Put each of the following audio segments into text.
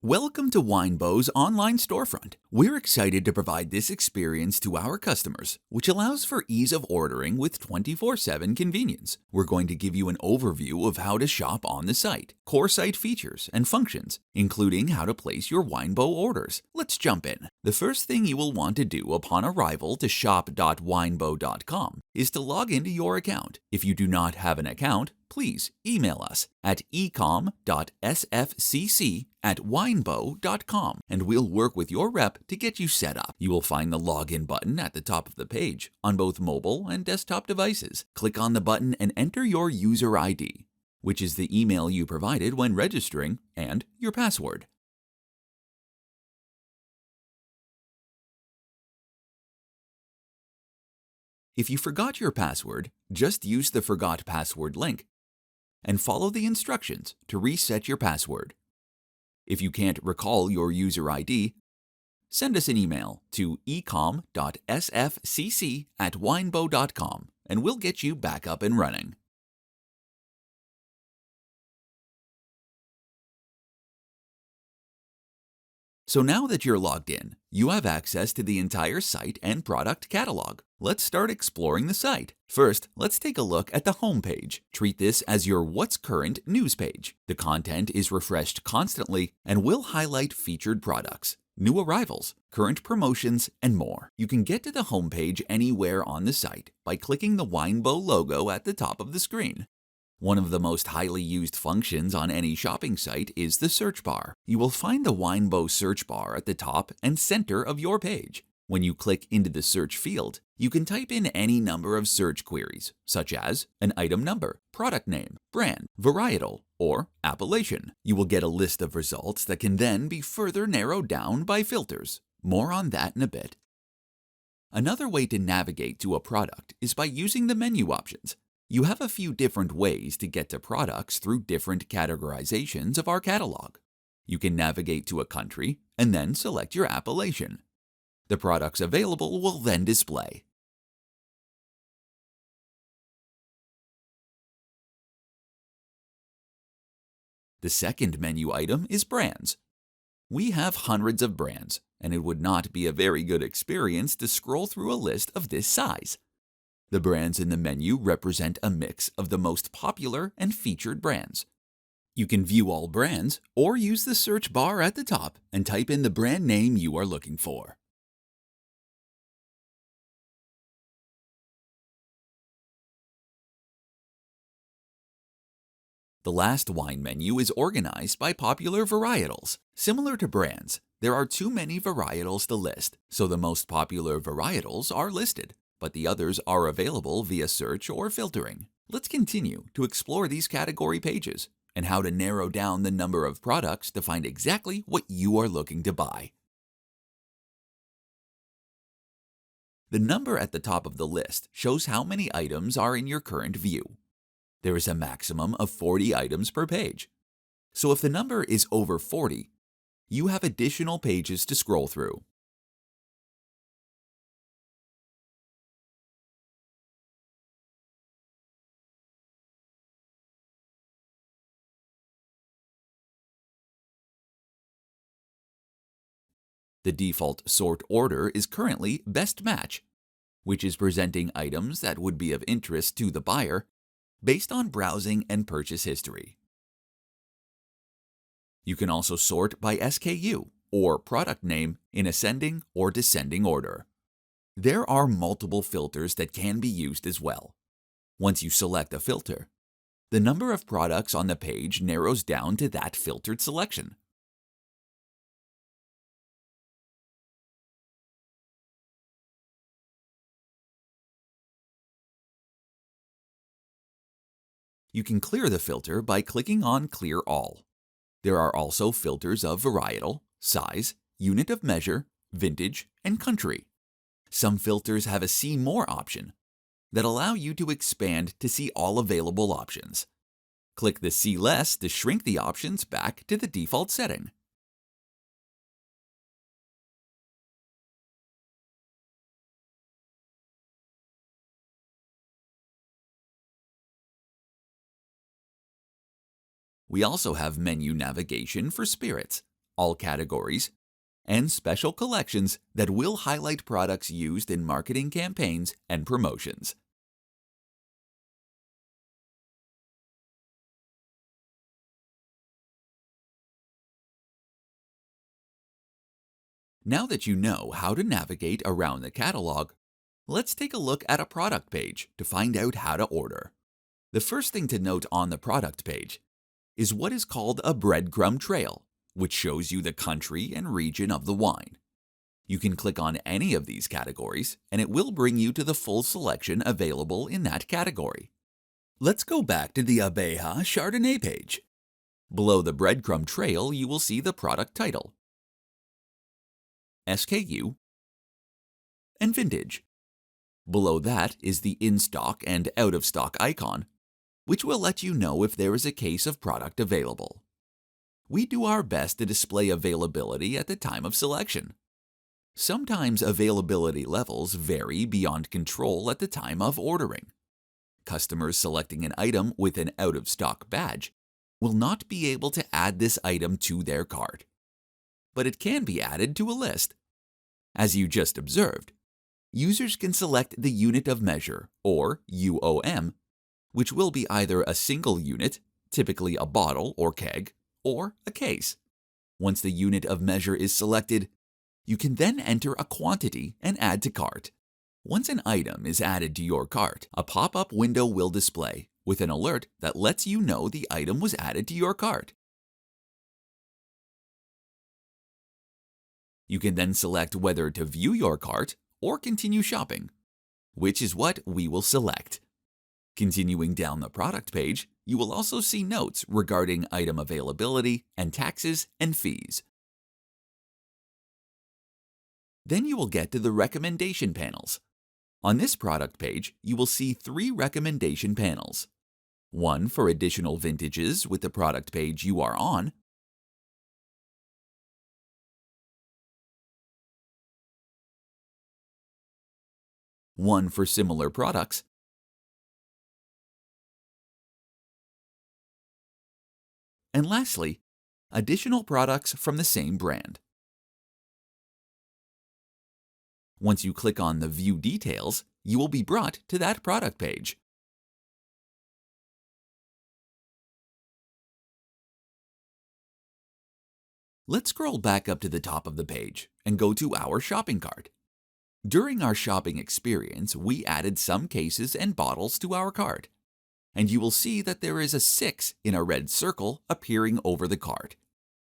Welcome to Winebow's online storefront. We're excited to provide this experience to our customers, which allows for ease of ordering with 24/7 convenience. We're going to give you an overview of how to shop on the site, core site features and functions, including how to place your Winebow orders. Let's jump in. The first thing you will want to do upon arrival to shop.winebow.com is to log into your account. If you do not have an account, please email us at ecom.sfcc@winebow.com and we'll work with your rep to get you set up. You will find the login button at the top of the page on both mobile and desktop devices. Click on the button and enter your user ID, which is the email you provided when registering, and your password. If you forgot your password, just use the Forgot Password link and follow the instructions to reset your password. If you can't recall your user ID, send us an email to ecom.sfcc@winebow.com and we'll get you back up and running. So now that you're logged in, you have access to the entire site and product catalog. Let's start exploring the site. First, let's take a look at the home page. Treat this as your What's Current news page. The content is refreshed constantly and will highlight featured products, new arrivals, current promotions, and more. You can get to the home page anywhere on the site by clicking the Winebow logo at the top of the screen. One of the most highly used functions on any shopping site is the search bar. You will find the Winebow search bar at the top and center of your page. When you click into the search field, you can type in any number of search queries, such as an item number, product name, brand, varietal, or appellation. You will get a list of results that can then be further narrowed down by filters. More on that in a bit. Another way to navigate to a product is by using the menu options. You have a few different ways to get to products through different categorizations of our catalog. You can navigate to a country and then select your appellation. The products available will then display. The second menu item is brands. We have hundreds of brands, and it would not be a very good experience to scroll through a list of this size. The brands in the menu represent a mix of the most popular and featured brands. You can view all brands or use the search bar at the top and type in the brand name you are looking for. The last wine menu is organized by popular varietals. Similar to brands, there are too many varietals to list, so the most popular varietals are listed, but the others are available via search or filtering. Let's continue to explore these category pages and how to narrow down the number of products to find exactly what you are looking to buy. The number at the top of the list shows how many items are in your current view. There is a maximum of 40 items per page. So if the number is over 40, you have additional pages to scroll through. The default sort order is currently Best Match, which is presenting items that would be of interest to the buyer based on browsing and purchase history. You can also sort by SKU or product name in ascending or descending order. There are multiple filters that can be used as well. Once you select a filter, the number of products on the page narrows down to that filtered selection. You can clear the filter by clicking on Clear All. There are also filters of varietal, size, unit of measure, vintage, and country. Some filters have a See More option that allow you to expand to see all available options. Click the See Less to shrink the options back to the default setting. We also have menu navigation for spirits. all categories, and special collections that will highlight products used in marketing campaigns and promotions. Now that you know how to navigate around the catalog, let's take a look at a product page to find out how to order. The first thing to note on the product page is what is called a breadcrumb trail, which shows you the country and region of the wine. You can click on any of these categories, and it will bring you to the full selection available in that category. Let's go back to the Abeja Chardonnay page. Below the breadcrumb trail, you will see the product title, SKU, and vintage. Below that is the in-stock and out-of-stock icon, which will let you know if there is a case of product available. We do our best to display availability at the time of selection. Sometimes availability levels vary beyond control at the time of ordering. Customers selecting an item with an out-of-stock badge will not be able to add this item to their cart, but it can be added to a list. As you just observed, users can select the unit of measure, or UOM, which will be either a single unit, typically a bottle or keg, or a case. Once the unit of measure is selected, you can then enter a quantity and add to cart. Once an item is added to your cart, a pop-up window will display with an alert that lets you know the item was added to your cart. You can then select whether to view your cart or continue shopping, which is what we will select. Continuing down the product page, you will also see notes regarding item availability and taxes and fees. Then you will get to the recommendation panels. On this product page, you will see 3 recommendation panels. One for additional vintages with the product page you are on, one for similar products, and lastly, additional products from the same brand. Once you click on the View Details, you will be brought to that product page. Let's scroll back up to the top of the page and go to our shopping cart. During our shopping experience, we added some cases and bottles to our cart, and you will see that there is a 6 in a red circle appearing over the cart.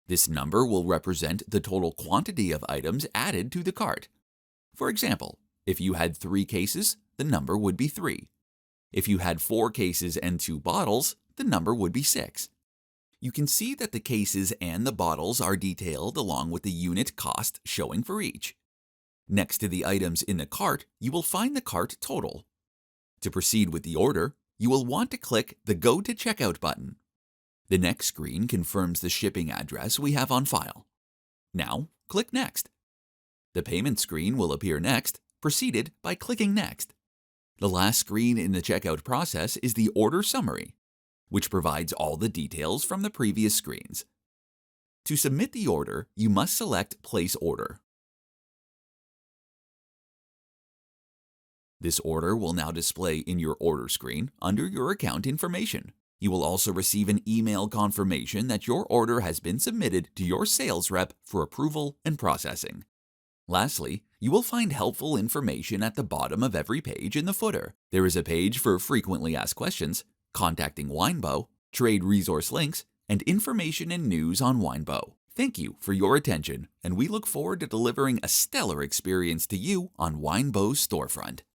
This number will represent the total quantity of items added to the cart. For example, if you had 3 cases, the number would be 3. If you had 4 cases and 2 bottles, the number would be 6. You can see that the cases and the bottles are detailed along with the unit cost showing for each. Next to the items in the cart, you will find the cart total. To proceed with the order, you will want to click the Go to Checkout button. The next screen confirms the shipping address we have on file. Now, click Next. The payment screen will appear next, preceded by clicking Next. The last screen in the checkout process is the order summary, which provides all the details from the previous screens. To submit the order, you must select Place Order. This order will now display in your order screen under your account information. You will also receive an email confirmation that your order has been submitted to your sales rep for approval and processing. Lastly, you will find helpful information at the bottom of every page in the footer. There is a page for frequently asked questions, contacting Winebow, trade resource links, and information and news on Winebow. Thank you for your attention, and we look forward to delivering a stellar experience to you on Winebow's storefront.